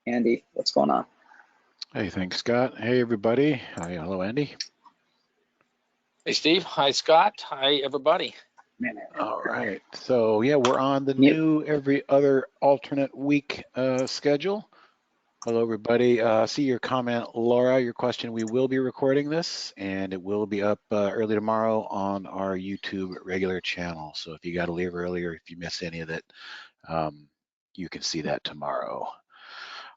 Andy, what's going on? Hey, thanks, Scott. Hey, everybody. Hi, hello, Andy. Hey, Steve. Hi, Scott. Hi, everybody. All right. So, yeah, we're on the new every other alternate week schedule. Hello, everybody. See your comment, Laura, your question. We will be recording this, and it will be up early tomorrow on our YouTube regular channel. So if you got to leave early or if you miss any of it, you can see that tomorrow.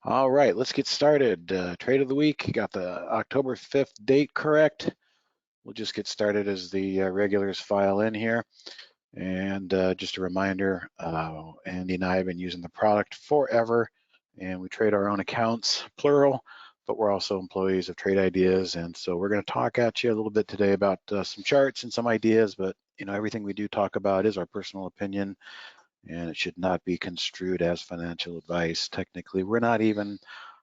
All right, let's get started. Trade of the week, got the October 5th date correct. We'll just get started as the regulars file in here. And just a reminder, Andy and I have been using the product forever, and we trade our own accounts, plural, but we're also employees of Trade Ideas. And so we're going to talk at you a little bit today about some charts and some ideas, but everything we do talk about is our personal opinion, and it should not be construed as financial advice. Technically, we're not even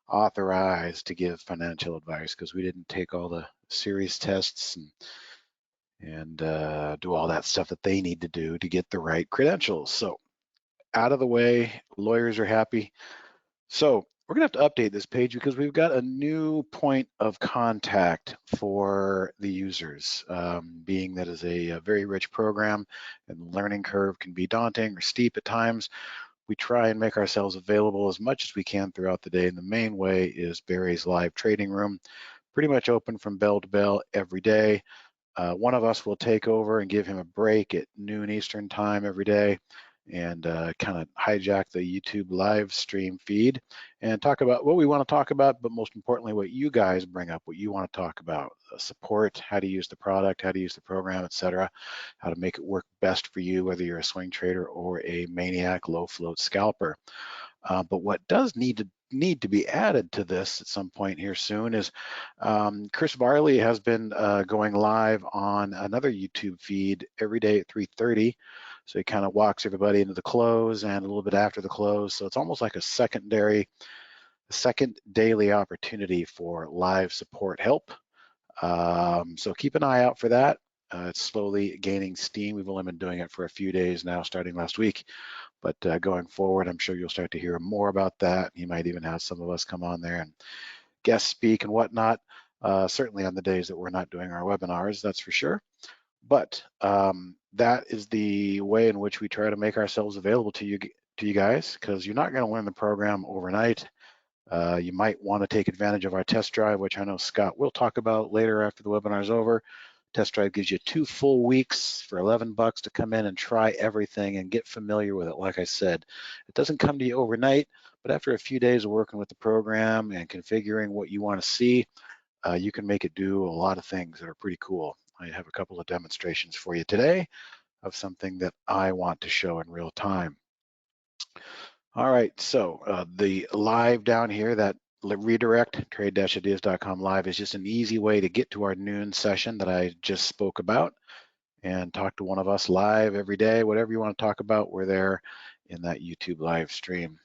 authorized to give financial advice because we didn't take all the series tests and do all that stuff that they need to do to get the right credentials. So out of the way, lawyers are happy. So we're gonna have to update this page because we've got a new point of contact for the users, being that is a very rich program and the learning curve can be daunting or steep at times. We try and make ourselves available as much as we can throughout the day. And the main way is Barry's live trading room, pretty much open from bell to bell every day. One of us will take over and give him a break at noon Eastern time every day and kind of hijack the YouTube live stream feed and talk about what we want to talk about, but most importantly, what you guys bring up, what you want to talk about, support, how to use the product, how to use the program, etc., how to make it work best for you, whether you're a swing trader or a maniac low float scalper. But what does need to be added to this at some point here soon is Chris Varley has been going live on another YouTube feed every day at 3:30. So he kind of walks everybody into the close and a little bit after the close. So it's almost like a second daily opportunity for live support help. So keep an eye out for that. It's slowly gaining steam. We've only been doing it for a few days now, starting last week. But going forward, I'm sure you'll start to hear more about that. He might even have some of us come on there and guest speak and whatnot, certainly on the days that we're not doing our webinars, that's for sure. But that is the way in which we try to make ourselves available to you guys, because you're not going to learn the program overnight. You might want to take advantage of our test drive, which I know Scott will talk about later after the webinar is over. Test drive gives you 2 full weeks for $11 to come in and try everything and get familiar with it. Like I said, it doesn't come to you overnight, but after a few days of working with the program and configuring what you want to see, you can make it do a lot of things that are pretty cool. I have a couple of demonstrations for you today of something that I want to show in real time. All right, so the live down here, that redirect, trade-ideas.com live, is just an easy way to get to our noon session that I just spoke about and talk to one of us live every day. Whatever you want to talk about, we're there in that YouTube live stream.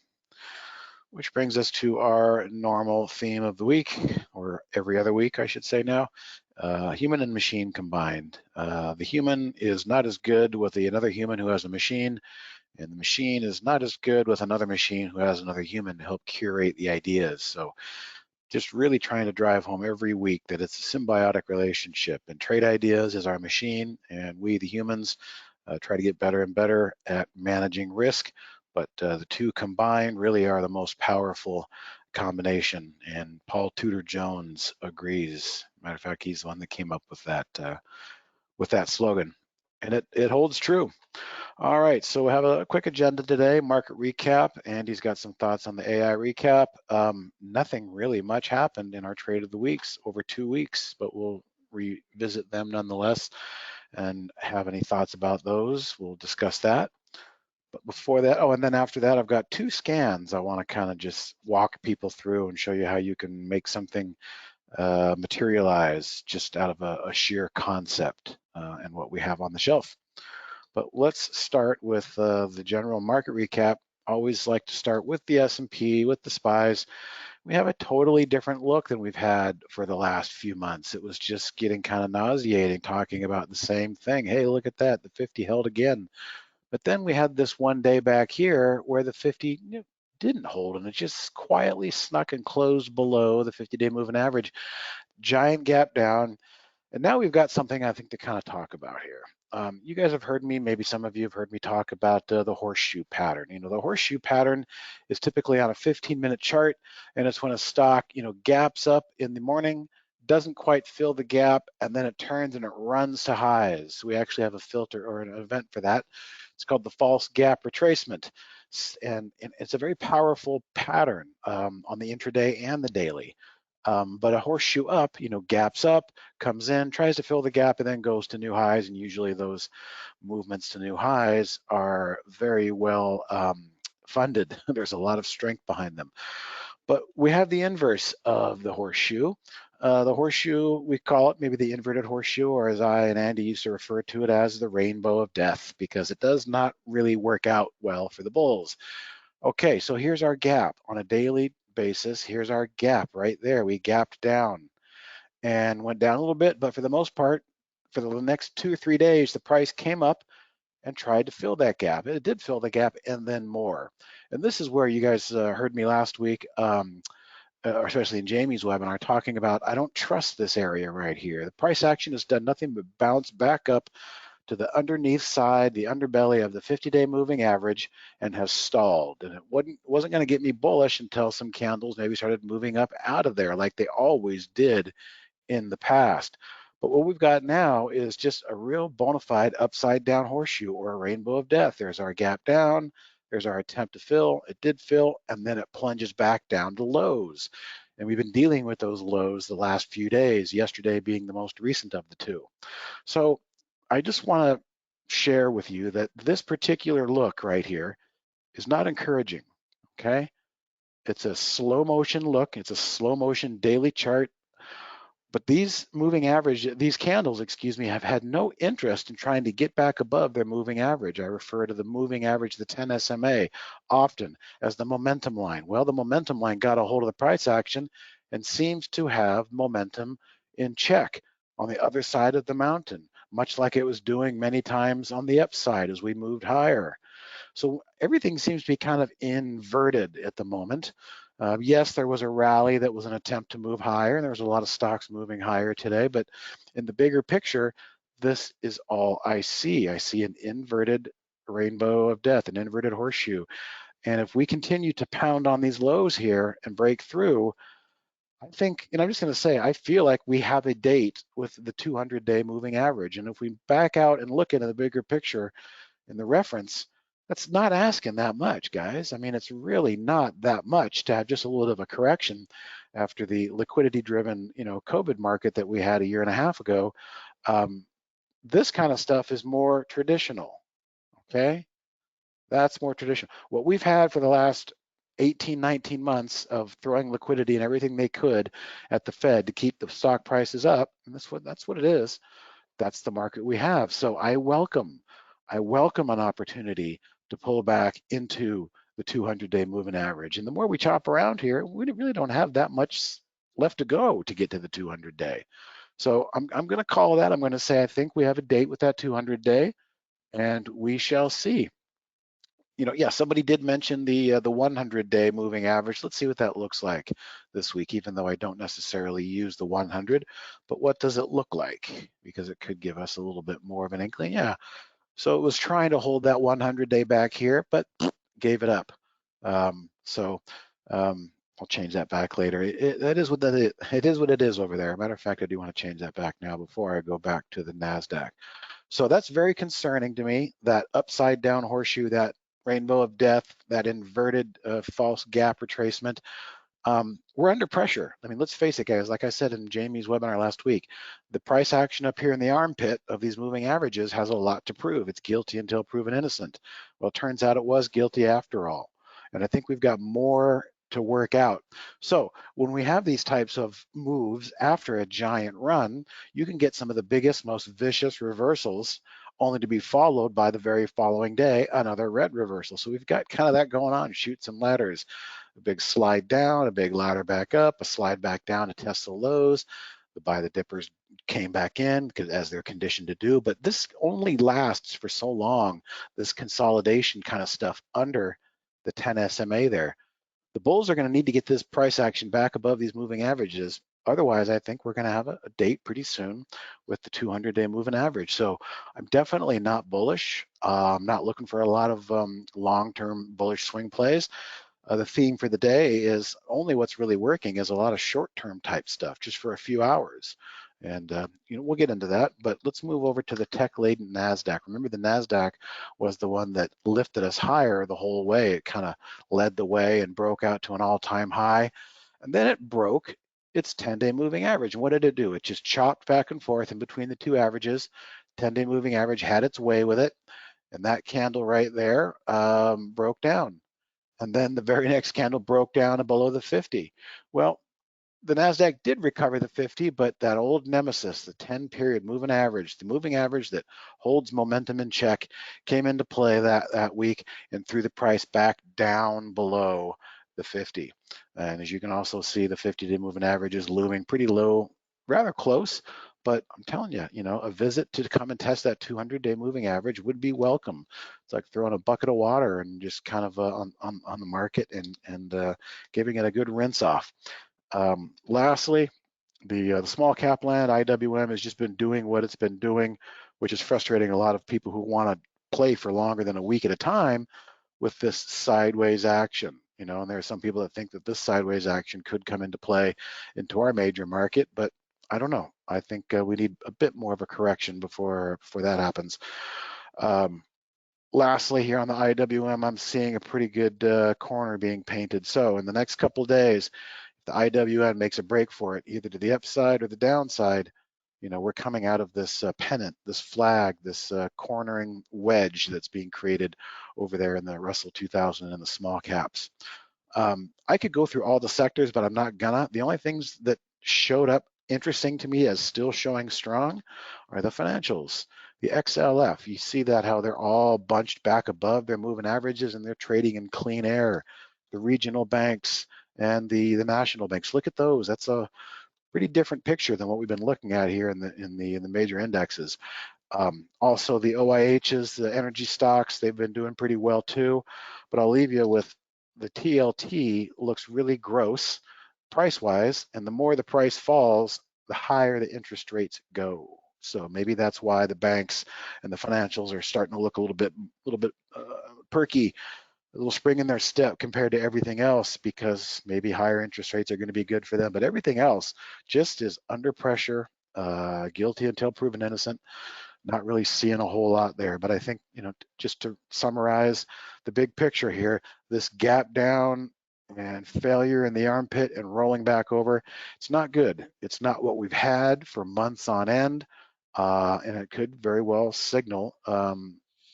Which brings us to our normal theme of the week, or every other week, I should say now, human and machine combined. The human is not as good with another human who has a machine, and the machine is not as good with another machine who has another human to help curate the ideas. So just really trying to drive home every week that it's a symbiotic relationship, and Trade Ideas is our machine, and we, the humans, try to get better and better at managing risk. But the two combined really are the most powerful combination, and Paul Tudor Jones agrees. Matter of fact, he's the one that came up with that slogan, and it holds true. All right, so we have a quick agenda today, market recap. Andy's got some thoughts on the AI recap. Nothing really much happened in our trade of the weeks over 2 weeks, but we'll revisit them nonetheless and have any thoughts about those. We'll discuss that. But before that, and then after that, I've got 2 scans I want to kind of just walk people through and show you how you can make something materialize just out of a sheer concept and what we have on the shelf. But let's start with the general market recap. Always like to start with the S&P, with the SPYs. We have a totally different look than we've had for the last few months. It was just getting kind of nauseating talking about the same thing. Hey, look at that, the 50 held again. But then we had this one day back here where the 50 didn't hold, and it just quietly snuck and closed below the 50-day moving average. Giant gap down. And now we've got something I think to kind of talk about here. You guys have heard me, maybe some of you have heard me talk about the horseshoe pattern. You know, the horseshoe pattern is typically on a 15-minute chart, and it's when a stock, you know, gaps up in the morning, doesn't quite fill the gap, and then it turns and it runs to highs. We actually have a filter or an event for that. It's called the false gap retracement. And it's a very powerful pattern on the intraday and the daily. But a horseshoe up, you know, gaps up, comes in, tries to fill the gap, and then goes to new highs. And usually those movements to new highs are very well funded. There's a lot of strength behind them. But we have the inverse of the horseshoe. The horseshoe, we call it maybe the inverted horseshoe, or as I and Andy used to refer to it as the rainbow of death, because it does not really work out well for the bulls. Okay, so here's our gap on a daily basis. Here's our gap right there. We gapped down and went down a little bit, but for the most part, for the next 2 or 3 days, the price came up and tried to fill that gap. It did fill the gap and then more. And this is where you guys heard me last week, especially in Jamie's webinar, talking about I don't trust this area right here. The price action has done nothing but bounce back up to the underneath side, the underbelly of the 50-day moving average, and has stalled. And it wasn't going to get me bullish until some candles maybe started moving up out of there like they always did in the past. But what we've got now is just a real bona fide upside down horseshoe or a rainbow of death. There's our gap down. There's our attempt to fill. It did fill, and then it plunges back down to lows. And we've been dealing with those lows the last few days, yesterday being the most recent of the two. So I just want to share with you that this particular look right here is not encouraging, okay? It's a slow motion look. It's a slow motion daily chart. But these candles, excuse me, have had no interest in trying to get back above their moving average. I refer to the moving average, the 10 SMA, often as the momentum line. Well, the momentum line got a hold of the price action and seems to have momentum in check on the other side of the mountain, much like it was doing many times on the upside as we moved higher. So everything seems to be kind of inverted at the moment. Yes, there was a rally that was an attempt to move higher, and there was a lot of stocks moving higher today, but in the bigger picture, this is all I see. I see an inverted rainbow of death, an inverted horseshoe. And if we continue to pound on these lows here and break through, I think, and I'm just going to say, I feel like we have a date with the 200-day moving average. And if we back out and look into the bigger picture in the reference, that's not asking that much, guys. I mean, it's really not that much to have just a little bit of a correction after the liquidity-driven, you know, COVID market that we had a year and a half ago. This kind of stuff is more traditional, okay? That's more traditional. What we've had for the last 18, 19 months of throwing liquidity and everything they could at the Fed to keep the stock prices up, and that's what it is. That's the market we have. So I welcome an opportunity to pull back into the 200-day moving average. And the more we chop around here, we really don't have that much left to go to get to the 200-day. So I'm going to call that. I'm going to say I think we have a date with that 200-day, and we shall see. You know, yeah, somebody did mention the 100-day moving average. Let's see what that looks like this week, even though I don't necessarily use the 100. But what does it look like? Because it could give us a little bit more of an inkling. Yeah, so it was trying to hold that 100-day back here, but gave it up. I'll change that back later. It is what it is over there. Matter of fact, I do want to change that back now before I go back to the NASDAQ. So that's very concerning to me, that upside down horseshoe, that rainbow of death, that inverted false gap retracement. We're under pressure. I mean, let's face it, guys. Like I said in Jamie's webinar last week, the price action up here in the armpit of these moving averages has a lot to prove. It's guilty until proven innocent. Well, it turns out it was guilty after all. And I think we've got more to work out. So when we have these types of moves after a giant run, you can get some of the biggest, most vicious reversals, only to be followed by the very following day another red reversal. So we've got kind of that going on, chutes and ladders. A big slide down, a big ladder back up, a slide back down to test the lows. The buy the dippers came back in because as they're conditioned to do, but this only lasts for so long, this consolidation kind of stuff under the 10 SMA there. the bulls are going to need to get this price action back above these moving averages. Otherwise, I think we're going to have a date pretty soon with the 200-day moving average. So I'm definitely not bullish. I'm not looking for a lot of long-term bullish swing plays. The theme for the day is only what's really working is a lot of short-term type stuff, just for a few hours. And we'll get into that, but let's move over to the tech-laden NASDAQ. Remember, the NASDAQ was the one that lifted us higher the whole way. It kind of led the way and broke out to an all-time high. And then it broke its 10-day moving average. And what did it do? It just chopped back and forth in between the two averages. 10-day moving average had its way with it. And that candle right there broke down. And then the very next candle broke down below the 50. Well, the NASDAQ did recover the 50, but that old nemesis, the 10-period moving average, the moving average that holds momentum in check, came into play that week and threw the price back down below the 50. And as you can also see, the 50-day moving average is looming pretty low, rather close. But I'm telling you, a visit to come and test that 200-day moving average would be welcome. It's like throwing a bucket of water and just kind of on the market and giving it a good rinse off. Lastly, the small cap land, IWM, has just been doing what it's been doing, which is frustrating a lot of people who want to play for longer than a week at a time with this sideways action. And there are some people that think that this sideways action could come into play into our major market, but I don't know. I think we need a bit more of a correction before that happens. Lastly, here on the IWM, I'm seeing a pretty good corner being painted. So in the next couple of days, the IWM makes a break for it, either to the upside or the downside, we're coming out of this pennant, this flag, this cornering wedge that's being created over there in the Russell 2000 and the small caps. I could go through all the sectors, but I'm not gonna. The only things that showed up interesting to me as still showing strong are the financials. The XLF, you see that how they're all bunched back above their moving averages and they're trading in clean air. The regional banks and the national banks, look at those. That's a pretty different picture than what we've been looking at here in the major indexes. Also the OIHs, the energy stocks, they've been doing pretty well too. But I'll leave you with the TLT looks really gross price-wise, and the more the price falls, the higher the interest rates go. So maybe that's why the banks and the financials are starting to look a little bit perky, a little spring in their step compared to everything else, because maybe higher interest rates are going to be good for them. But everything else just is under pressure, guilty until proven innocent. Not really seeing a whole lot there. But I think, just to summarize the big picture here, this gap down and failure in the armpit and rolling back over, it's not good. It's not what we've had for months on end. And it could very well signal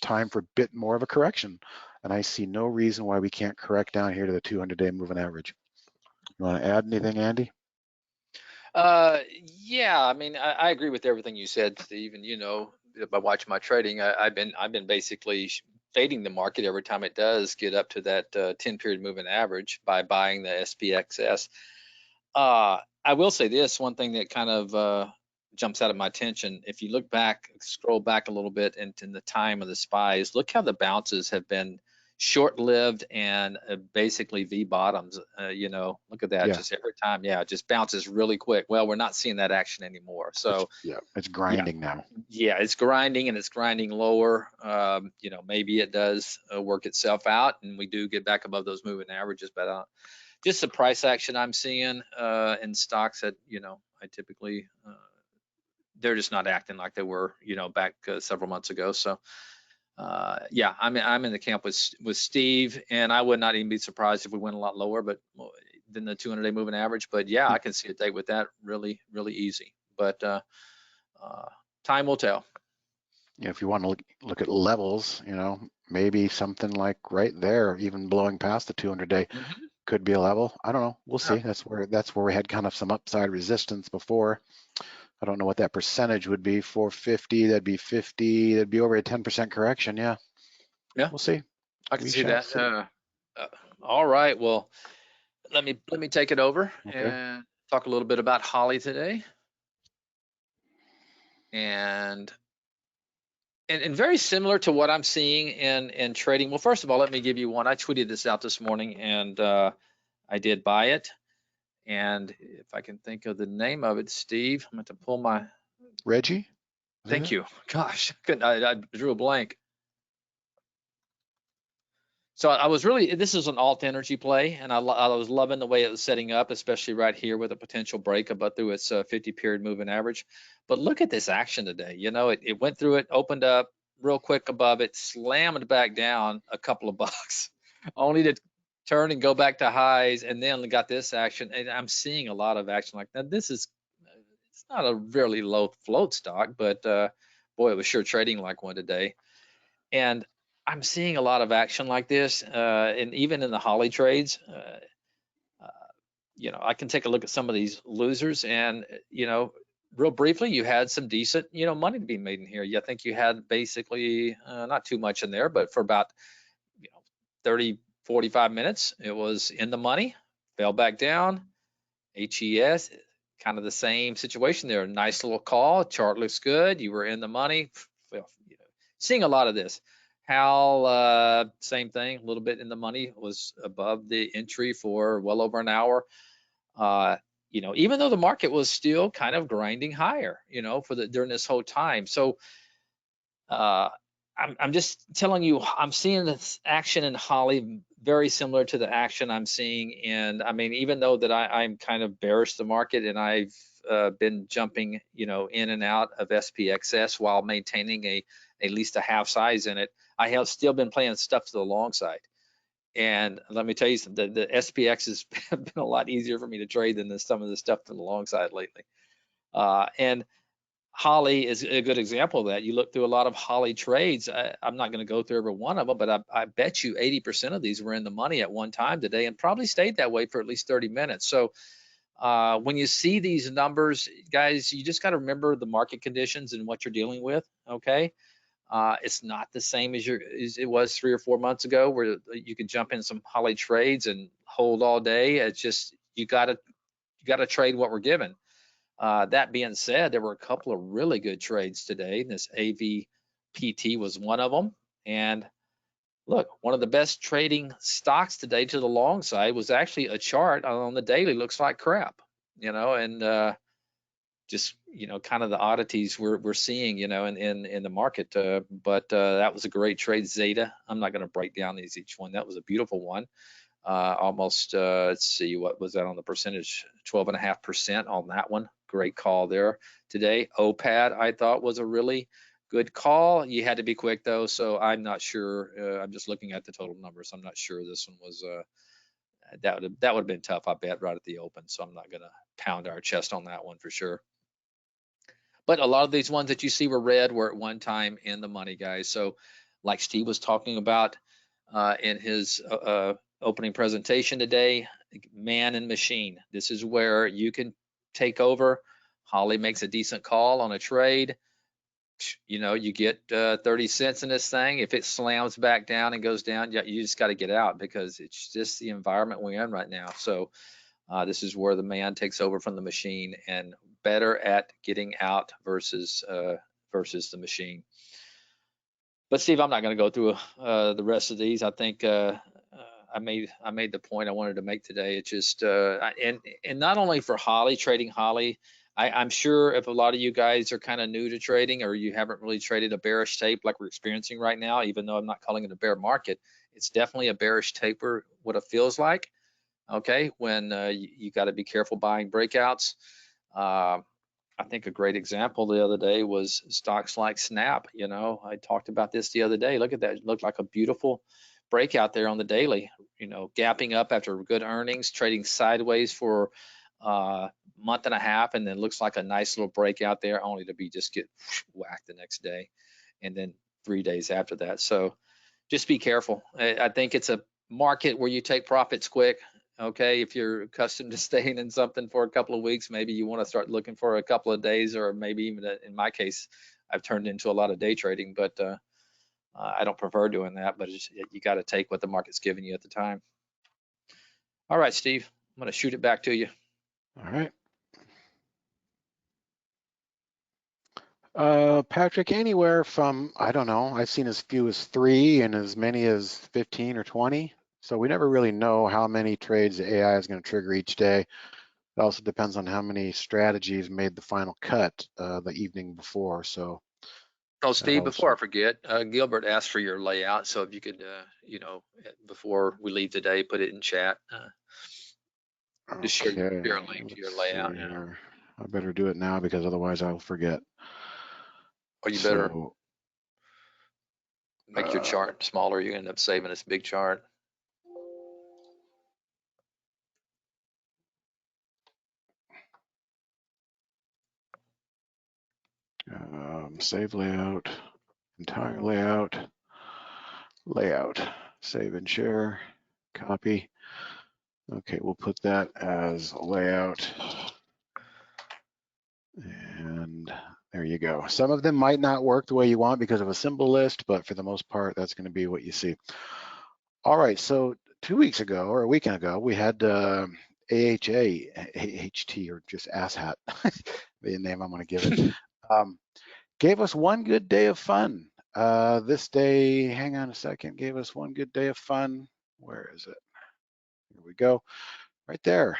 time for a bit more of a correction. And I see no reason why we can't correct down here to the 200-day moving average. You want to add anything, Andy? Yeah, I mean, I agree with everything you said, Steve. And by watching my trading, I've been basically fading the market every time it does get up to that 10-period moving average by buying the SPXS. I will say this one thing that kind of jumps out of my attention. If you look back, scroll back a little bit in the time of the SPYs, look how the bounces have been short-lived and basically V bottoms. Look at that. Yeah. Just every time, it just bounces really quick. Well, we're not seeing that action anymore. So it's grinding now. Yeah, it's grinding and it's grinding lower. Maybe it does work itself out and we do get back above those moving averages, but just the price action I'm seeing in stocks that I typically they're just not acting like they were back several months ago. So I'm in the camp with Steve, and I would not even be surprised if we went a lot lower, but than the 200-day moving average. But I can see a date with that really easy. But time will tell. If you want to look at levels, maybe something like right there, even blowing past the 200-day could be a level. I don't know. We'll see. That's where we had kind of some upside resistance before. I don't know what that percentage would be. 450, that'd be 50. That'd be over a 10% correction. Yeah. We'll see. I can see that. All right. Well, let me take it over and talk a little bit about Holly today. And very similar to what I'm seeing in trading. Well, first of all, let me give you one. I tweeted this out this morning, and I did buy it. And if I can think of the name of it, Steve, I'm going to pull my, Reggie? thank you. Gosh, I drew a blank. So I was really, this is an alt energy play, and I was loving the way it was setting up, especially right here with a potential break above through its 50 period moving average. But look at this action today. You know, it went through it, opened up real quick above it, slammed back down a couple of bucks, only to turn and go back to highs, and then got this action. And I'm seeing a lot of action like that. This is, it's not a really low float stock, but boy, it was sure trading like one today. And I'm seeing a lot of action like this, and even in the Holly trades. You know, I can take a look at some of these losers, and you know, real briefly, you had some decent, you know, money to be made in here. I think you had basically not too much in there, but for about, you know, 30, 45 minutes, it was in the money, fell back down. HES, kind of the same situation there. Nice little call. Chart looks good. You were in the money. Well, you know, seeing a lot of this. Hal, same thing, a little bit in the money, was above the entry for well over an hour. You know, even though the market was still kind of grinding higher, you know, for the during this whole time. So I'm just telling you, I'm seeing this action in Holly very similar to the action I'm seeing in, I mean, even though that I'm kind of bearish the market, and I've been jumping, you know, in and out of SPXS while maintaining at least a half size in it, I have still been playing stuff to the long side. And let me tell you something, the SPX has been a lot easier for me to trade than some of the stuff to the long side lately. And Holly is a good example of that. You look through a lot of Holly trades. I'm not going to go through every one of them, but I bet you 80% of these were in the money at one time today, and probably stayed that way for at least 30 minutes. So when you see these numbers, guys, you just got to remember the market conditions and what you're dealing with. Okay, it's not the same as it was 3 or 4 months ago, where you could jump in some Holly trades and hold all day. It's just you got to trade what we're given. That being said, there were a couple of really good trades today. This AVPT was one of them. And look, one of the best trading stocks today to the long side was actually a chart on the daily. Looks like crap, you know, and just, you know, kind of the oddities we're seeing, you know, in the market. But that was a great trade. Zeta. I'm not going to break down each one. That was a beautiful one. Almost, let's see, what was that on the percentage? 12.5% on that one. Great call there today. OPAD, I thought, was a really good call. You had to be quick though, so I'm not sure. I'm just looking at the total numbers. I'm not sure this one was. That would have been tough, I bet, right at the open. So I'm not going to pound our chest on that one for sure. But a lot of these ones that you see were red were at one time in the money, guys. So like Steve was talking about in his opening presentation today, man and machine. This is where you can take over. Holly makes a decent call on a trade. You know, you get 30 cents in this thing. If it slams back down and goes down, you just got to get out, because it's just the environment we're in right now. So this is where the man takes over from the machine, and better at getting out versus the machine. But Steve, I'm not going to go through the rest of these. I think I made the point I wanted to make today. It's just and not only for Holly, trading Holly. I'm sure if a lot of you guys are kind of new to trading, or you haven't really traded a bearish tape like we're experiencing right now, even though I'm not calling it a bear market, it's definitely a bearish taper, what it feels like. Okay, when you got to be careful buying breakouts. I think a great example the other day was stocks like Snap. You know, I talked about this the other day. Look at that. It looked like a beautiful breakout there on the daily, you know, gapping up after good earnings, trading sideways for a month and a half, and then looks like a nice little breakout there, only to be just get whacked the next day, and then 3 days after that. So just be careful. I think it's a market where you take profits quick. Okay, if you're accustomed to staying in something for a couple of weeks, maybe you want to start looking for a couple of days, or maybe even in my case, I've turned into a lot of day trading, but I don't prefer doing that. But you got to take what the market's giving you at the time. All right, Steve, I'm going to shoot it back to you. All right. Patrick, anywhere from, I don't know, I've seen as few as 3 and as many as 15 or 20. So we never really know how many trades the AI is going to trigger each day. It also depends on how many strategies made the final cut the evening before. So Oh, that Steve, before I also. forget, Gilbert asked for your layout. So if you could, before we leave today, put it in chat. Just share Okay, a link to your let's see layout. here. I better do it now because otherwise I'll forget. Or you better So make your chart smaller. You end up saving this big chart. save layout, entire layout, layout, save and share, copy. Okay, we'll put that as layout. And there you go. Some of them might not work the way you want because of a symbol list, but for the most part, that's going to be what you see. All right, so 2 weeks ago or a weekend ago, we had AHT, or just asshat, the name I'm going to give it, gave us one good day of fun. This day, hang on a second, gave us one good day of fun. Where is it? Here we go, right there.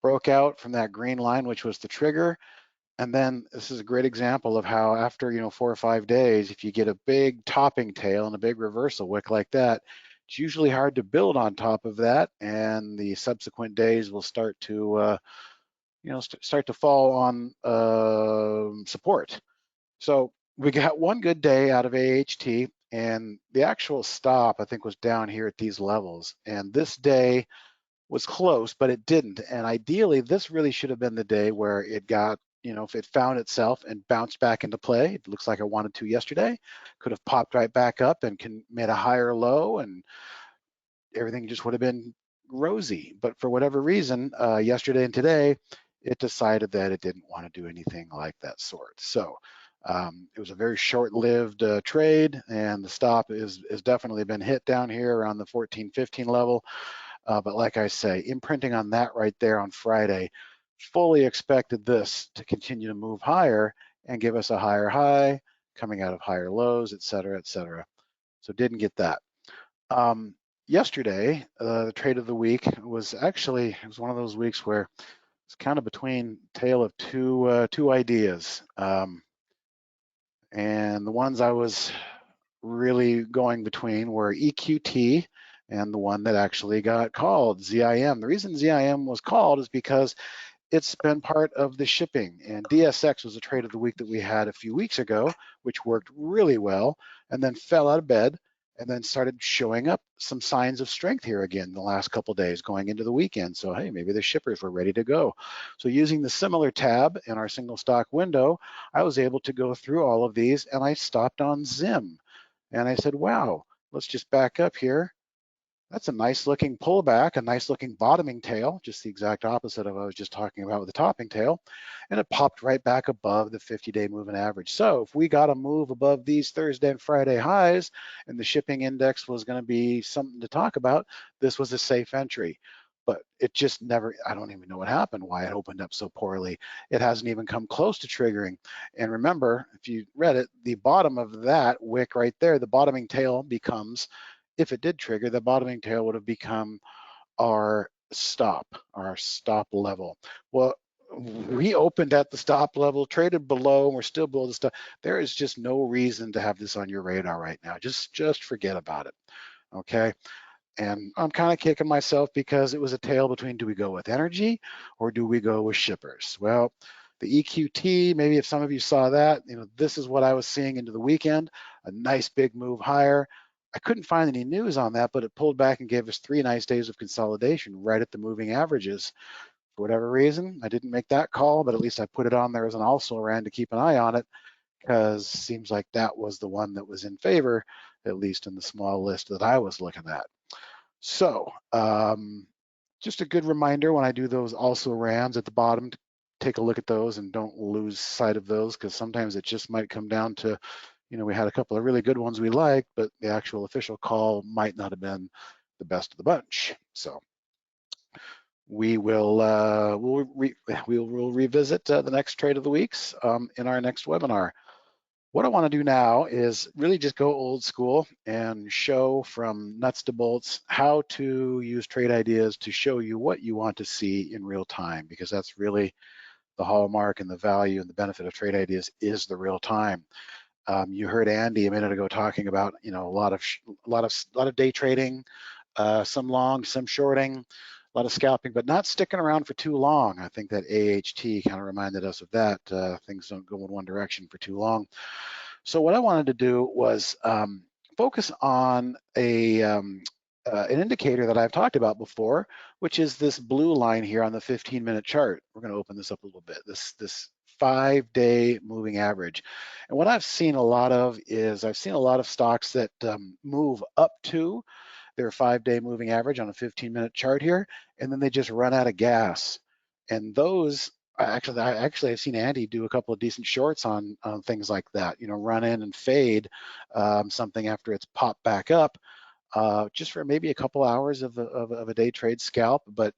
Broke out from that green line, which was the trigger. And then this is a great example of how after 4 or 5 days, if you get a big topping tail and a big reversal wick like that, it's usually hard to build on top of that, and the subsequent days will start to start to fall on support. So we got one good day out of AHT, and the actual stop I think was down here at these levels, and this day was close, but it didn't. And ideally, this really should have been the day where it got, if it found itself and bounced back into play. It looks like I wanted to yesterday. Could have popped right back up and made a higher low, and everything just would have been rosy. But for whatever reason, yesterday and today, it decided that it didn't want to do anything like that sort. So it was a very short-lived trade, and the stop has definitely been hit down here around the 14-15 level. But like I say, imprinting on that right there on Friday, fully expected this to continue to move higher and give us a higher high, coming out of higher lows, et cetera, et cetera. So didn't get that. Yesterday, the trade of the week was actually, it was one of those weeks where it's kind of between tale of two ideas. And the ones I was really going between were EQT and the one that actually got called, ZIM. The reason ZIM was called is because it's been part of the shipping, and DSX was a trade of the week that we had a few weeks ago, which worked really well, and then fell out of bed and then started showing up some signs of strength here again the last couple of days going into the weekend. So hey, maybe the shippers were ready to go. So using the similar tab in our single stock window, I was able to go through all of these, and I stopped on ZIM. And I said, wow, let's just back up here. That's a nice looking pullback, a nice looking bottoming tail, just the exact opposite of what I was just talking about with the topping tail. And it popped right back above the 50-day moving average. So if we got a move above these Thursday and Friday highs and the shipping index was going to be something to talk about, this was a safe entry. But it just never, I don't even know what happened, why it opened up so poorly. It hasn't even come close to triggering. And remember, if you read it, the bottom of that wick right there, the bottoming tail becomes, if it did trigger, the bottoming tail would have become our stop level. Well, we opened at the stop level, traded below, and we're still below the stop. There is just no reason to have this on your radar right now. Just forget about it, okay? And I'm kind of kicking myself because it was a tail between, do we go with energy or do we go with shippers? Well, the EQT, maybe if some of you saw that, this is what I was seeing into the weekend, a nice big move higher. I couldn't find any news on that, but it pulled back and gave us 3 nice days of consolidation right at the moving averages. For whatever reason, I didn't make that call, but at least I put it on there as an also ran to keep an eye on it, because it seems like that was the one that was in favor, at least in the small list that I was looking at. So just a good reminder when I do those also rans at the bottom, to take a look at those and don't lose sight of those, because sometimes it just might come down to, we had a couple of really good ones we liked, but the actual official call might not have been the best of the bunch. So we will we'll revisit the next trade of the weeks in our next webinar. What I want to do now is really just go old school and show from nuts to bolts how to use trade ideas to show you what you want to see in real time, because that's really the hallmark and the value and the benefit of trade ideas is the real time. You heard Andy a minute ago talking about, you know, a lot of day trading, some long, some shorting, a lot of scalping, but not sticking around for too long. I think that AHT kind of reminded us of that. Things don't go in one direction for too long. So what I wanted to do was focus on an indicator that I've talked about before, which is this blue line here on the 15-minute chart. We're going to open this up a little bit. This 5-day moving average. And what I've seen a lot of is I've seen a lot of stocks that move up to their 5-day moving average on a 15-minute chart here, and then they just run out of gas. And those actually I've seen Andy do a couple of decent shorts on things like that. You know, run in and fade something after it's popped back up, just for maybe a couple hours of a day trade scalp. But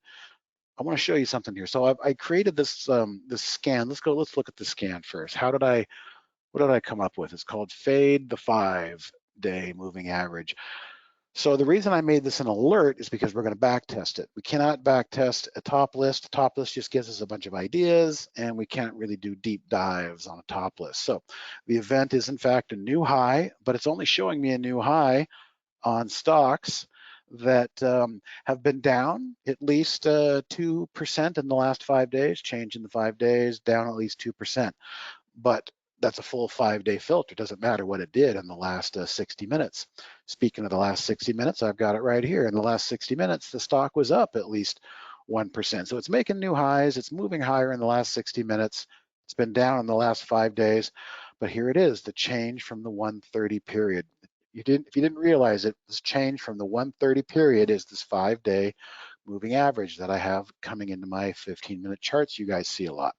I want to show you something here. So I created this this scan. Let's look at the scan first. What did I come up with? It's called Fade the 5-day moving average. So the reason I made this an alert is because we're going to back test it. We cannot back test a top list. A top list just gives us a bunch of ideas, and we can't really do deep dives on a top list. So the event is in fact a new high, but it's only showing me a new high on stocks that have been down at least 2% in the last 5 days, change in the 5 days, down at least 2%. But that's a full 5-day filter. Doesn't matter what it did in the last 60 minutes. Speaking of the last 60 minutes, I've got it right here. In the last 60 minutes, the stock was up at least 1%. So it's making new highs. It's moving higher in the last 60 minutes. It's been down in the last 5 days. But here it is, the change from the 130 period. If you didn't realize it, this change from the 130 period is this 5-day moving average that I have coming into my 15-minute charts you guys see a lot.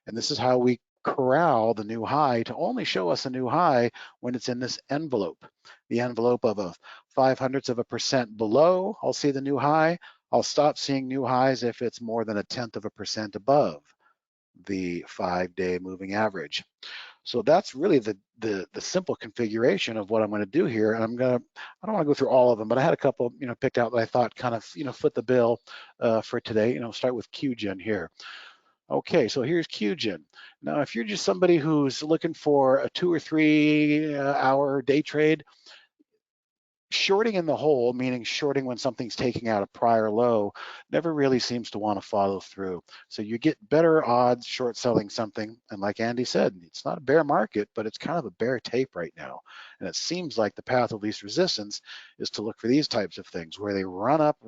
And this is how we corral the new high to only show us a new high when it's in this envelope. The envelope of a 0.05% below, I'll see the new high. I'll stop seeing new highs if it's more than 0.1% above the 5-day moving average. So that's really the simple configuration of what I'm going to do here. And I don't want to go through all of them, but I had a couple, you know, picked out that I thought kind of, you know, fit the bill for today. You know, start with QGen here. Okay, so here's QGen. Now, if you're just somebody who's looking for a 2 or 3 hour day trade, shorting in the hole, meaning shorting when something's taking out a prior low, never really seems to want to follow through. So you get better odds short selling something. And like Andy said, it's not a bear market, but it's kind of a bear tape right now. And it seems like the path of least resistance is to look for these types of things where they run up,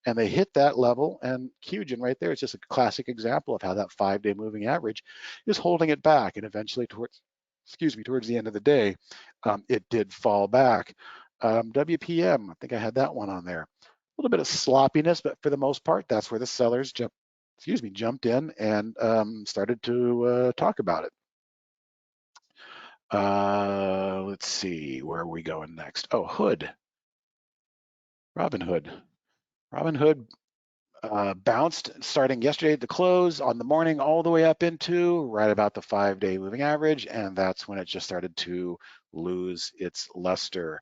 and they hit that level. And QGen right there is just a classic example of how that 5-day moving average is holding it back. And eventually towards the end of the day, it did fall back. WPM, I think I had that one on there. A little bit of sloppiness, but for the most part, that's where the sellers jumped in and started to talk about it. Let's see, where are we going next? Oh, Robinhood bounced starting yesterday at the close on the morning all the way up into right about the 5-day moving average, and that's when it just started to lose its luster.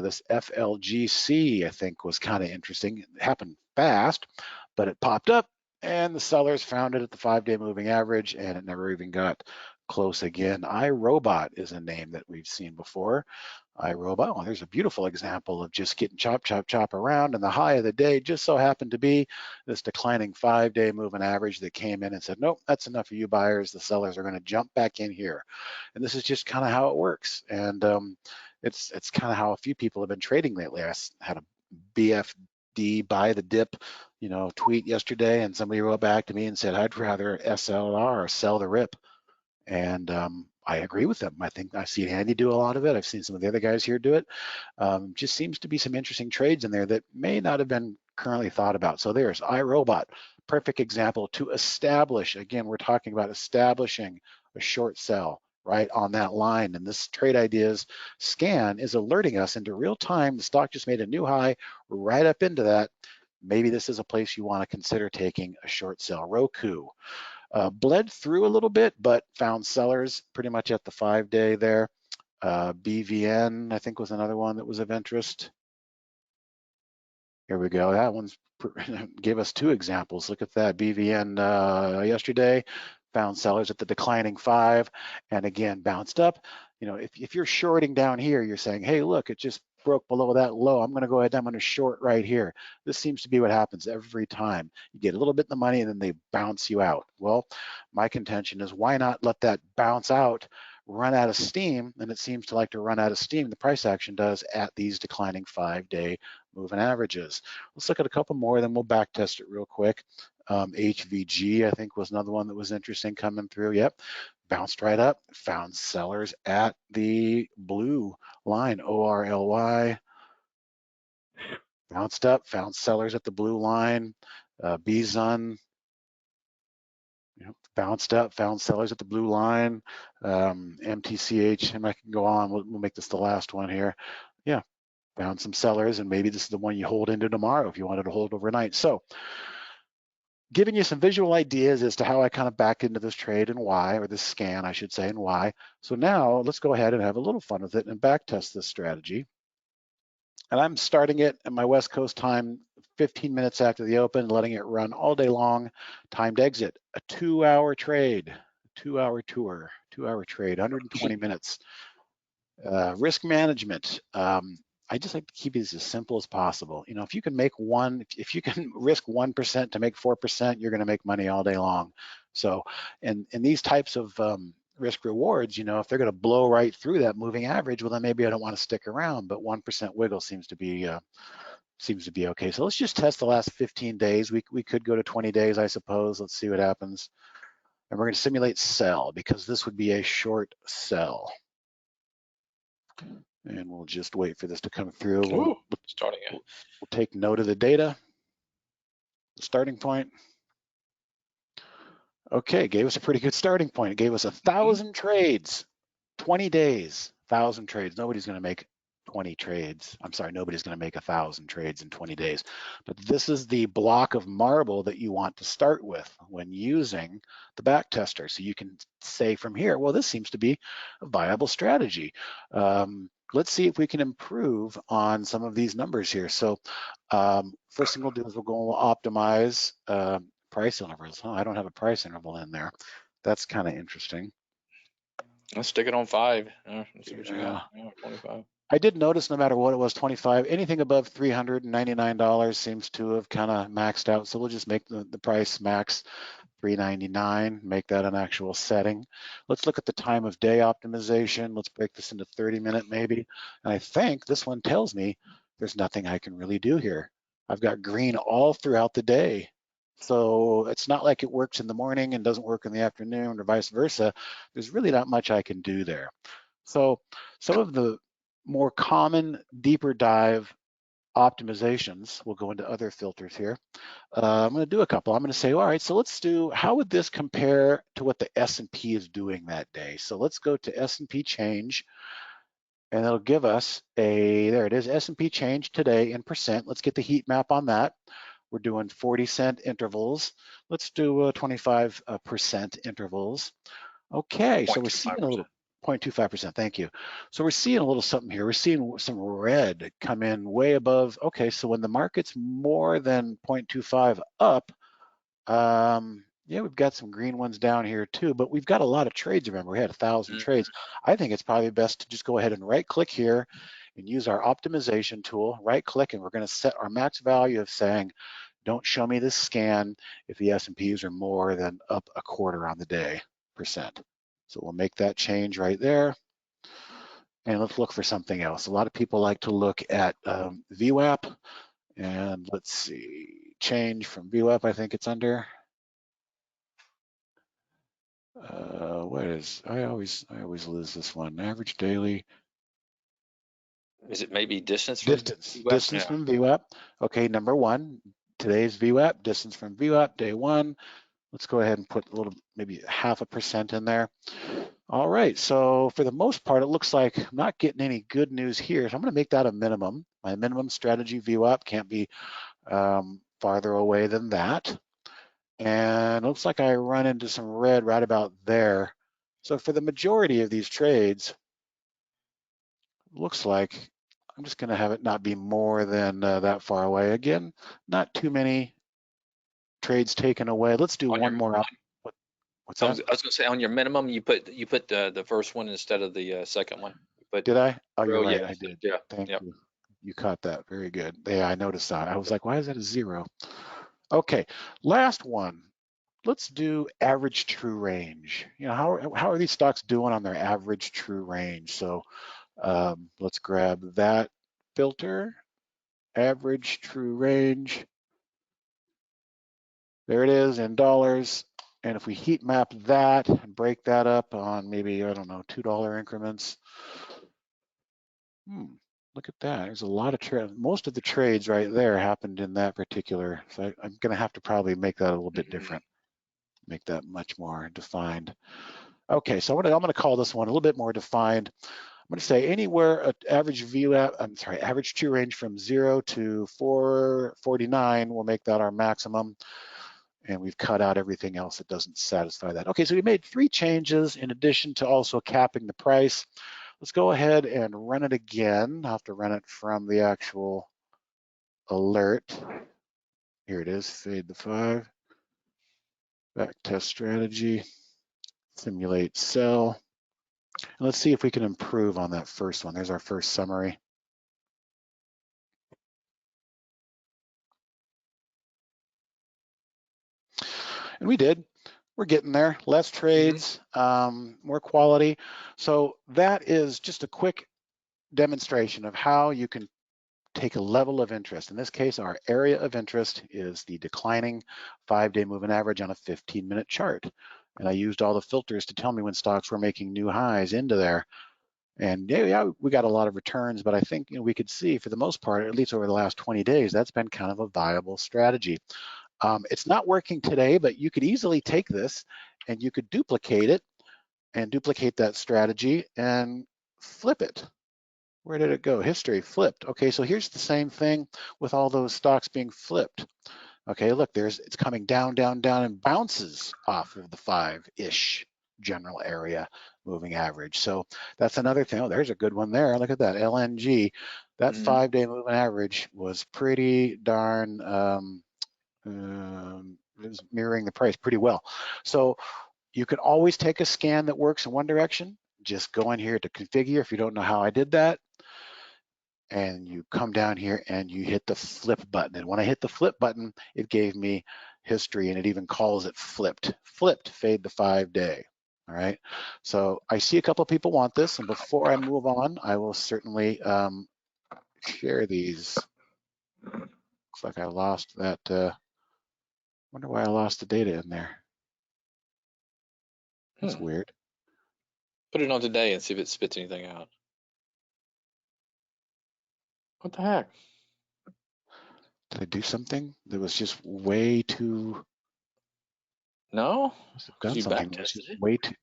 This FLGC, I think, was kind of interesting. It happened fast, but it popped up and the sellers found it at the 5-day moving average, and it never even got close again. iRobot is a name that we've seen before. iRobot, well, there's a beautiful example of just getting chop around, and the high of the day just so happened to be this declining 5-day moving average that came in and said, nope, that's enough of you buyers. The sellers are going to jump back in here. And this is just kind of how it works. And it's kind of how a few people have been trading lately. I had a BFD buy the dip, you know, tweet yesterday, and somebody wrote back to me and said, I'd rather SLR or sell the rip. And I agree with them. I think I've seen Andy do a lot of it. I've seen some of the other guys here do it. Just seems to be some interesting trades in there that may not have been currently thought about. So there's iRobot, perfect example to establish. Again, we're talking about establishing a short sell right on that line. And this trade ideas scan is alerting us into real time. The stock just made a new high right up into that. Maybe this is a place you want to consider taking a short sell. Roku. bled through a little bit, but found sellers pretty much at the 5-day there. BVN, I think, was another one that was of interest. Here we go. That one's gave us 2 examples. Look at that. BVN yesterday found sellers at the declining 5, and again bounced up. You know, if you're shorting down here, you're saying, hey, look, it just broke below that low. I'm going to go ahead and I'm going to short right here. This seems to be what happens every time. You get a little bit in the money and then they bounce you out. Well, my contention is, why not let that bounce out, run out of steam? And it seems to like to run out of steam, the price action does, at these declining 5-day moving averages. Let's look at a couple more, then we'll back test it real quick. HVG, I think, was another one that was interesting coming through. Yep, bounced right up, found sellers at the blue line, ORLY. Bounced up, found sellers at the blue line. BZUN, bounced up, found sellers at the blue line. MTCH, and I can go on. We'll make this the last one here. Yeah, found some sellers, and maybe this is the one you hold into tomorrow if you wanted to hold overnight. So, giving you some visual ideas as to how I kind of back into this trade and why, or this scan, I should say, and why. So now let's go ahead and have a little fun with it and back test this strategy. And I'm starting it at my West Coast time, 15 minutes after the open, letting it run all day long. Timed exit, a 2-hour trade, 2-hour tour, 2-hour trade, 120 minutes. Risk management. I just like to keep these as simple as possible. You know, if you can risk 1% to make 4%, you're going to make money all day long. So, and these types of risk rewards, you know, if they're going to blow right through that moving average, well, then maybe I don't want to stick around. But 1% wiggle seems to be okay. So let's just test the last 15 days. We could go to 20 days, I suppose. Let's see what happens. And we're going to simulate sell, because this would be a short sell. And we'll just wait for this to come through. We'll take note of the data, the starting point. Okay, gave us a pretty good starting point. It gave us 1,000 trades, 20 days, 1,000 trades. Nobody's going to make 20 trades. I'm sorry, nobody's going to make 1,000 trades in 20 days. But this is the block of marble that you want to start with when using the back tester. So you can say from here, well, this seems to be a viable strategy. Let's see if we can improve on some of these numbers here. So first thing we'll do is we'll go optimize price intervals. I don't have a price interval in there. That's kind of interesting. Let's stick it on 5. Let's see what you got. 25. I did notice no matter what it was, 25, anything above $399 seems to have kind of maxed out. So we'll just make the price max $399, make that an actual setting. Let's look at the time of day optimization. Let's break this into 30-minute maybe. And I think this one tells me there's nothing I can really do here. I've got green all throughout the day. So it's not like it works in the morning and doesn't work in the afternoon or vice versa. There's really not much I can do there. So some of the more common deeper dive optimizations, we'll go into other filters here. I'm going to do a couple. I'm going to say, all right, so let's do, how would this compare to what the S&P is doing that day? So let's go to S&P change, and it'll give us there it is, S&P change today in percent. Let's get the heat map on that. We're doing 40-cent intervals. Let's do 25% intervals. Okay, so we're seeing a little 0.25%, thank you. So we're seeing a little something here. We're seeing some red come in way above. Okay, so when the market's more than 0.25 up, yeah, we've got some green ones down here too, but we've got a lot of trades. Remember, we had 1,000 trades. I think it's probably best to just go ahead and right click here and use our optimization tool, right click, and we're going to set our max value of saying, don't show me this scan if the S&Ps are more than up 1/4 on the day percent. So we'll make that change right there. And let's look for something else. A lot of people like to look at VWAP. And let's see, change from VWAP, I think it's under. What is, I always lose this one. Average daily. Is it maybe distance from VWAP? Distance from VWAP. Okay, number 1, today's VWAP, distance from VWAP, day 1. Let's go ahead and put a little, maybe 0.5% in there. All right, so for the most part, it looks like I'm not getting any good news here. So I'm gonna make that a minimum. My minimum strategy VWAP can't be farther away than that. And it looks like I run into some red right about there. So for the majority of these trades, looks like I'm just going to have it not be more than that far away. Again, not too many trades taken away. Let's do On one your, more up. What's that? I was going to say on your minimum, you put the first one instead of the second one. But Did I? Oh, you're right. yeah, I did. yeah, Thank yep. you. You caught that. Very good. Yeah, I noticed that. I was like, why is that a 0? Okay, last one. Let's do average true range. You know, how are these stocks doing on their average true range? So let's grab that filter, average true range. There it is in dollars. And if we heat map that and break that up on maybe, I don't know, $2 increments. Look at that. There's a lot of trades. Most of the trades right there happened in that particular. So I'm going to have to probably make that a little bit different, make that much more defined. Okay, so I'm going to call this one a little bit more defined. I'm going to say anywhere average average true range from 0 to 449. We'll make that our maximum. And we've cut out everything else that doesn't satisfy that. Okay, so we made 3 changes in addition to also capping the price. Let's go ahead and run it again. I'll have to run it from the actual alert. Here it is, fade the 5. Back test strategy, simulate sell. And let's see if we can improve on that first one. There's our first summary. And we did. We're getting there. Less trades, more quality. So that is just a quick demonstration of how you can take a level of interest. In this case, our area of interest is the declining 5-day moving average on a 15-minute chart. And I used all the filters to tell me when stocks were making new highs into there. And yeah, we got a lot of returns, but I think we could see for the most part, at least over the last 20 days, that's been kind of a viable strategy. It's not working today, but you could easily take this and you could duplicate it and duplicate that strategy and flip it. Where did it go? History, flipped. Okay, so here's the same thing with all those stocks being flipped. Okay, look, it's coming down, down, down, and bounces off of the 5-ish general area moving average. So that's another thing. Oh, there's a good one there. Look at that, LNG. That 5-day moving average was pretty darn, it was mirroring the price pretty well. So you can always take a scan that works in one direction. Just go in here to configure if you don't know how I did that. And you come down here and you hit the flip button. And when I hit the flip button, it gave me history and it even calls it flipped. Flipped, fade the 5-day. All right. So I see a couple of people want this. And before I move on, I will certainly share these. Looks like I lost that. Wonder why I lost the data in there. That's weird. Put it on today and see if it spits anything out. What the heck? Did I do something that was just way too? No? Must have done something that was just way too.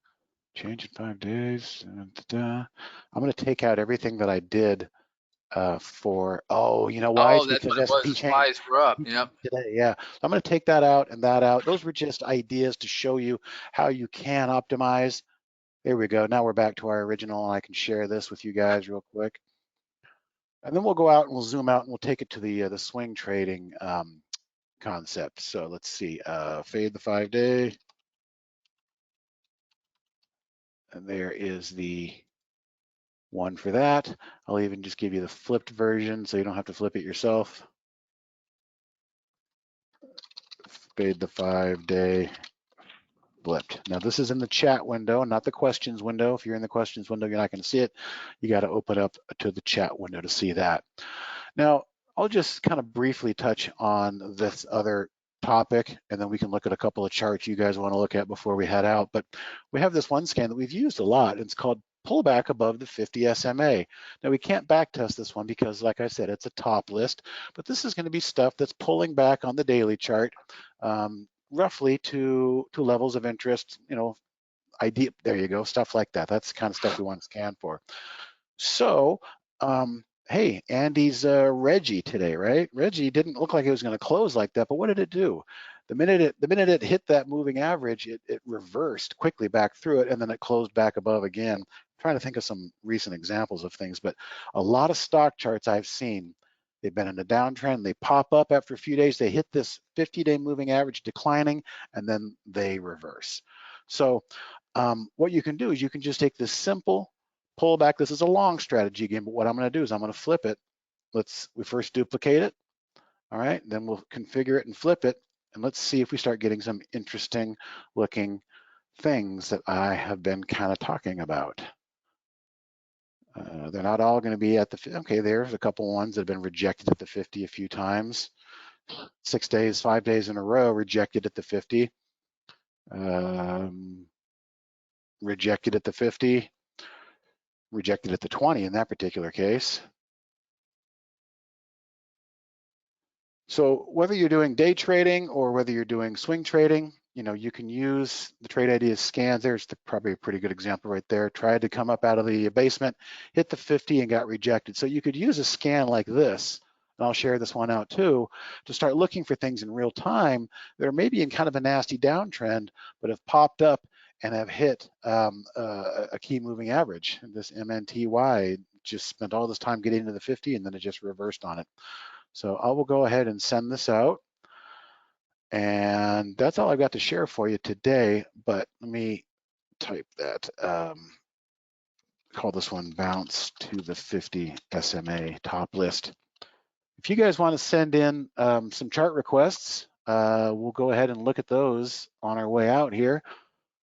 Change in 5 days. I'm going to take out everything that I did for. Oh, you know why? Oh, It's that's because what it was. S&P The changed spies were up. Yep. today. Yeah, I'm going to take that out and that out. Those were just ideas to show you how you can optimize. There we go. Now we're back to our original, and I can share this with you guys real quick. And then we'll go out and we'll zoom out and we'll take it to the swing trading concept. So let's see, fade the 5-day. And there is the one for that. I'll even just give you the flipped version so you don't have to flip it yourself. Fade the 5-day, flipped. Now this is in the chat window, not the questions window. If you're in the questions window, you're not going to see it. You got to open up to the chat window to see that. Now, I'll just kind of briefly touch on this other topic, and then we can look at a couple of charts you guys want to look at before we head out. But we have this one scan that we've used a lot, and it's called pullback above the 50 SMA. Now we can't back test this one because, like I said, it's a top list, but this is going to be stuff that's pulling back on the daily chart, roughly to levels of interest, there you go, stuff like that. That's the kind of stuff we want to scan for. So, hey, Andy's Reggie today, right? Reggie didn't look like it was going to close like that, but what did it do? The minute it hit that moving average, it reversed quickly back through it, and then it closed back above again. I'm trying to think of some recent examples of things, but a lot of stock charts I've seen, they've been in a downtrend, they pop up after a few days, they hit this 50-day moving average declining, and then they reverse. So what you can do is you can just take this simple pullback. This is a long strategy game, but what I'm going to do is I'm going to flip it. We first duplicate it. All right, then we'll configure it and flip it. And let's see if we start getting some interesting looking things that I have been kind of talking about. They're not all going to be at the, okay, there's a couple ones that have been rejected at the 50 a few times. 6 days, 5 days in a row, rejected at the 50. Rejected at the 50. Rejected at the 20 in that particular case. So whether you're doing day trading or whether you're doing swing trading, you can use the trade ideas scans. There's probably a pretty good example right there. Tried to come up out of the basement, hit the 50 and got rejected. So you could use a scan like this, and I'll share this one out too, to start looking for things in real time that are maybe in kind of a nasty downtrend, but have popped up and have hit a key moving average. This MNTY just spent all this time getting to the 50 and then it just reversed on it. So I will go ahead and send this out. And that's all I've got to share for you today, but let me type that. Call this one bounce to the 50 SMA top list. If you guys want to send in some chart requests, we'll go ahead and look at those on our way out here.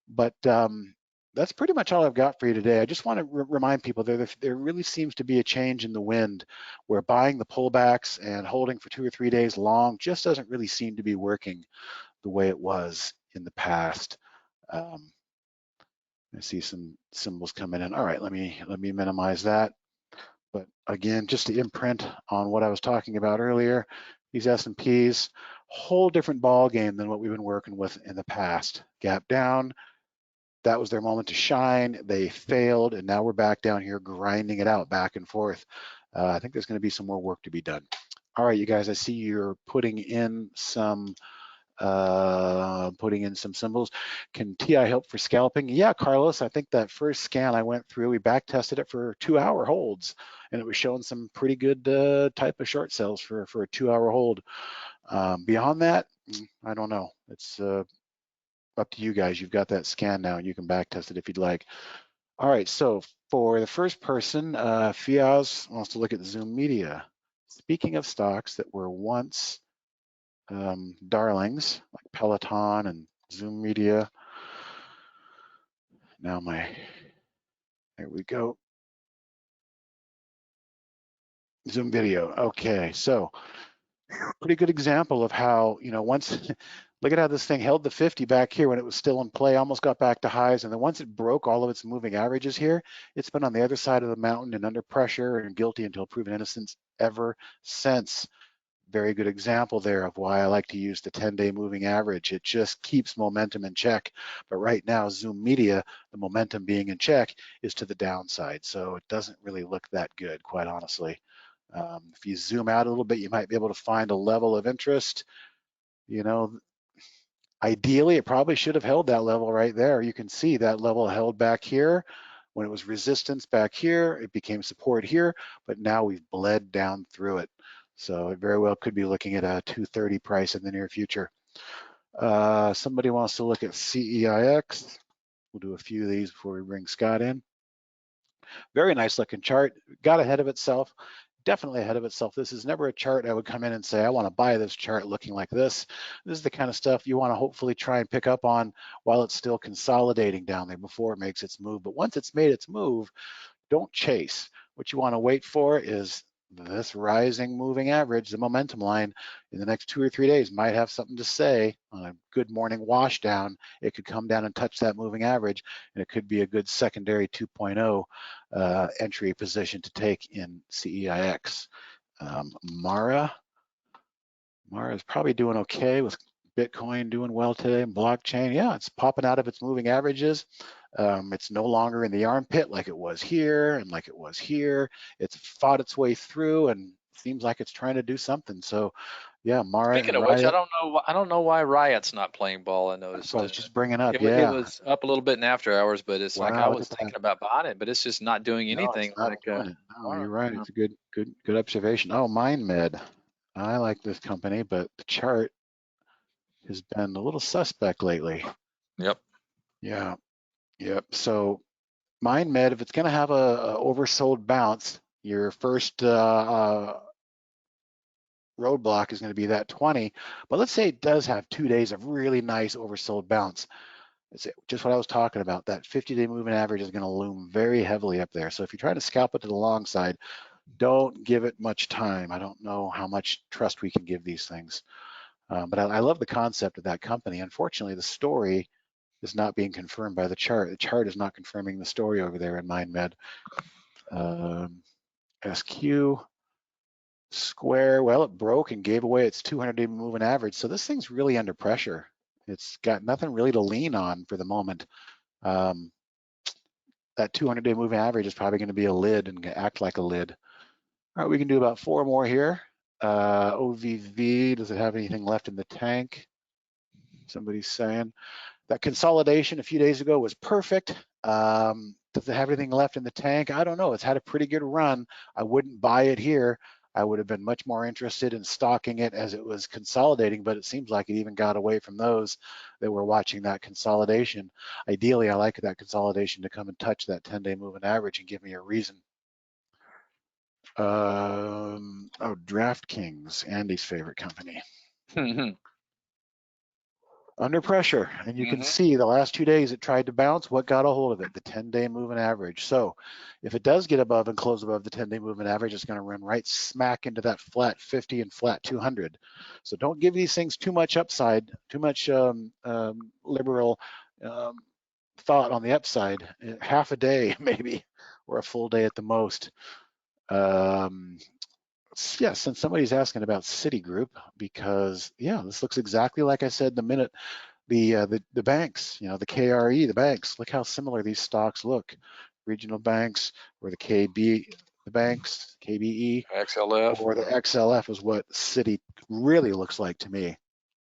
But that's pretty much all I've got for you today. I just want to remind people that there really seems to be a change in the wind where buying the pullbacks and holding for 2 or 3 days long just doesn't really seem to be working the way it was in the past. I see some symbols coming in. All right, let me minimize that. But again, just to imprint on what I was talking about earlier, these S&Ps, whole different ball game than what we've been working with in the past. Gap down, that was their moment to shine. They failed, and now we're back down here grinding it out back and forth. I think there's going to be some more work to be done. All right, you guys, I see you're putting in some symbols. Can TI help for scalping? Yeah, Carlos, I think that first scan I went through, we back tested it for 2-hour holds, and it was showing some pretty good type of short sales for a 2-hour hold. Beyond that, I don't know. It's up to you guys. You've got that scan now and you can back test it if you'd like. All right, so for the first person, Fiaz wants to look at Zoom Media. Speaking of stocks that were once darlings like Peloton and Zoom Media. Now there we go. Zoom Video. Okay, so pretty good example of how, once, look at how this thing held the 50 back here when it was still in play, almost got back to highs. And then once it broke all of its moving averages here, it's been on the other side of the mountain and under pressure and guilty until proven innocence ever since. Very good example there of why I like to use the 10-day moving average. It just keeps momentum in check. But right now, Zoom Media, the momentum being in check is to the downside. So it doesn't really look that good, quite honestly. If you zoom out a little bit, you might be able to find a level of interest. Ideally, it probably should have held that level right there. You can see that level held back here. When it was resistance back here, it became support here, but now we've bled down through it. So it very well could be looking at a 230 price in the near future. Somebody wants to look at CEIX. We'll do a few of these before we bring Scott in. Very nice looking chart. Got ahead of itself. Definitely ahead of itself. This is never a chart I would come in and say, I want to buy this chart looking like this. This is the kind of stuff you want to hopefully try and pick up on while it's still consolidating down there before it makes its move. But once it's made its move, don't chase. What you want to wait for is this rising moving average, the momentum line, in the next 2 or 3 days might have something to say on a good morning wash down. It could come down and touch that moving average, and it could be a good secondary 2.0 entry position to take in CEIX. Mara is probably doing okay with Bitcoin doing well today, and blockchain. Yeah, it's popping out of its moving averages. It's no longer in the armpit like it was here and like it was here. It's fought its way through and seems like it's trying to do something. So Yeah, Mara Speaking and of which, Riot. I don't know why Riot's not playing ball. I That's what noticed I was just bringing up. it Yeah. was up a little bit in after hours, but it's like I Wow, look was at that. thinking about buying it, but it's just not doing No, it's anything not like doing it. No, Mara. you're right. Yeah. It's a good observation. Oh, MindMed. I like this company, but the chart has been a little suspect lately. Yep. Yeah. Yep. So MindMed, if it's going to have a oversold bounce, your first roadblock is going to be that 20. But let's say it does have 2 days of really nice oversold bounce. It's just what I was talking about. That 50-day moving average is going to loom very heavily up there. So if you're trying to scalp it to the long side, don't give it much time. I don't know how much trust we can give these things. But I love the concept of that company. Unfortunately, the story is not being confirmed by the chart. The chart is not confirming the story over there in MindMed. SQ, Square, well, it broke and gave away its 200-day moving average. So this thing's really under pressure. It's got nothing really to lean on for the moment. That 200-day moving average is probably going to be a lid and act like a lid. All right, we can do about 4 more here. OVV, does it have anything left in the tank? Somebody's saying. That consolidation a few days ago was perfect. Does it have anything left in the tank? I don't know. It's had a pretty good run. I wouldn't buy it here. I would have been much more interested in stocking it as it was consolidating, but it seems like it even got away from those that were watching that consolidation. Ideally, I like that consolidation to come and touch that 10-day moving average and give me a reason. Oh, DraftKings, Andy's favorite company. Under pressure, and you can see the last 2 days it tried to bounce. What got a hold of it? The 10-day moving average. So if it does get above and close above the 10-day moving average, it's going to run right smack into that flat 50 and flat 200. So don't give these things too much upside, too much liberal thought on the upside. Half a day maybe, or a full day at the most. Yeah, since somebody's asking about Citigroup, because yeah, this looks exactly like I said the minute the banks, you know, the KRE, the banks. Look how similar these stocks look. Regional banks, or the banks, KBE, XLF. or the XLF is what Citi really looks like to me.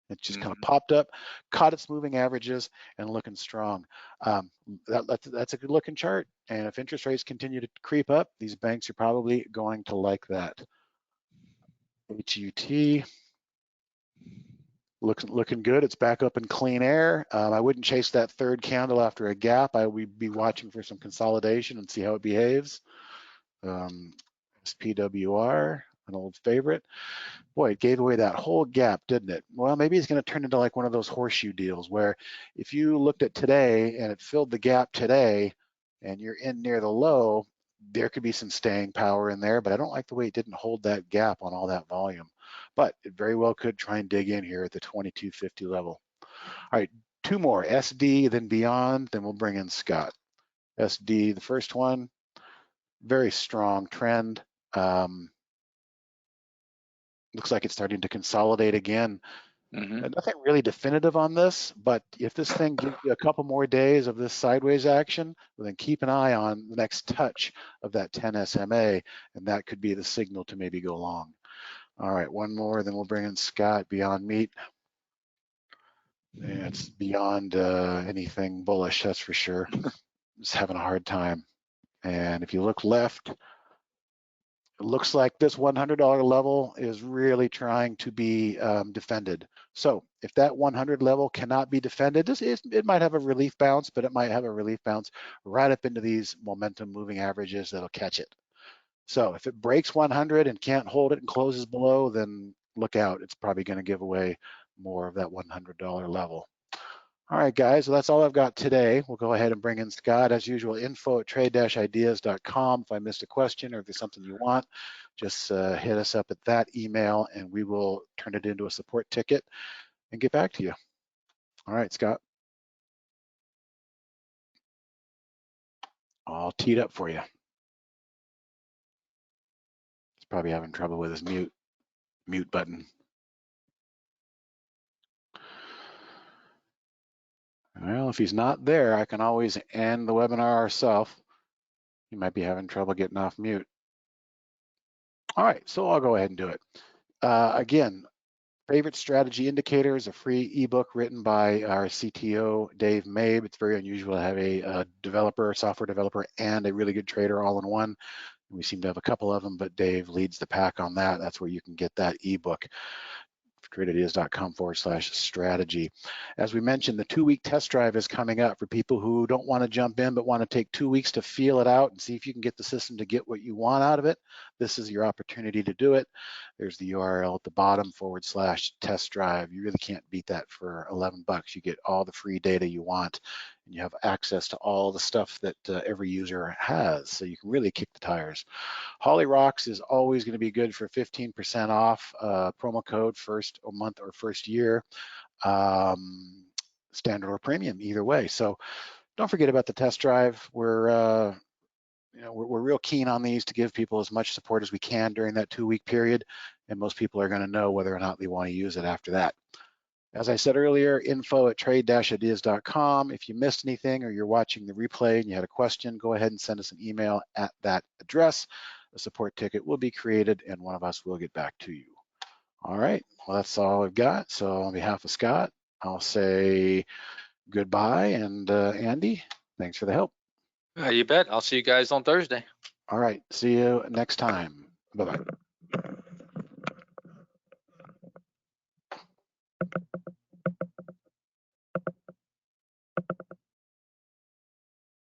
It just kind of popped up, caught its moving averages, and looking strong. That's a good looking chart. And if interest rates continue to creep up, these banks are probably going to like that. HUT, looking good. It's back up in clean air. I wouldn't chase that third candle after a gap. I would be watching for some consolidation and see how it behaves. SPWR, an old favorite. Boy, it gave away that whole gap, didn't it? Well, maybe it's going to turn into like one of those horseshoe deals where if you looked at today and it filled the gap today and you're in near the low, there could be some staying power in there, but I don't like the way it didn't hold that gap on all that volume. But it very well could try and dig in here at the 2250 level. All right, 2 more, SD, then beyond, then we'll bring in Scott. SD, the first one, very strong trend. Looks like it's starting to consolidate again. Nothing really definitive on this, but if this thing gives you a couple more days of this sideways action, well, then keep an eye on the next touch of that 10 SMA, and that could be the signal to maybe go long. All right, 1 more, then we'll bring in Scott, Beyond Meat. It's beyond anything bullish, that's for sure. Just having a hard time. And if you look left, it looks like this $100 level is really trying to be defended. So if that 100 level cannot be defended, it might have a relief bounce, but it might have a relief bounce right up into these momentum moving averages that'll catch it. So if it breaks 100 and can't hold it and closes below, then look out. It's probably going to give away more of that $100 level. All right, guys, well, that's all I've got today. We'll go ahead and bring in Scott, as usual, info@trade-ideas.com. If I missed a question or if there's something you want, just hit us up at that email and we will turn it into a support ticket and get back to you. All right, Scott. All teed up for you. He's probably having trouble with his mute button. Well, if he's not there, I can always end the webinar ourselves. He might be having trouble getting off mute. All right, so I'll go ahead and do it. Again, Favorite strategy indicators, a free ebook written by our CTO, Dave Mabe. It's very unusual to have a developer, software developer, and a really good trader all in one. We seem to have a couple of them, but Dave leads the pack on that. That's where you can get that ebook. TradeIdeas.com/strategy. As we mentioned, the 2-week test drive is coming up for people who don't want to jump in but want to take 2 weeks to feel it out and see if you can get the system to get what you want out of it. This is your opportunity to do it. There's the URL at the bottom /test drive. You really can't beat that for $11. You get all the free data you want, and you have access to all the stuff that every user has, so you can really kick the tires. Holly Rocks is always going to be good for 15% off, promo code first month or first year, standard or premium, either way. So don't forget about the test drive. We're real keen on these to give people as much support as we can during that 2-week period, and most people are going to know whether or not they want to use it after that. As I said earlier, info@trade-ideas.com. If you missed anything or you're watching the replay and you had a question, go ahead and send us an email at that address. A support ticket will be created and one of us will get back to you. All right, well, that's all I've got. So on behalf of Scott, I'll say goodbye, and Andy, thanks for the help. You bet. I'll see you guys on Thursday. All right, see you next time. Bye-bye.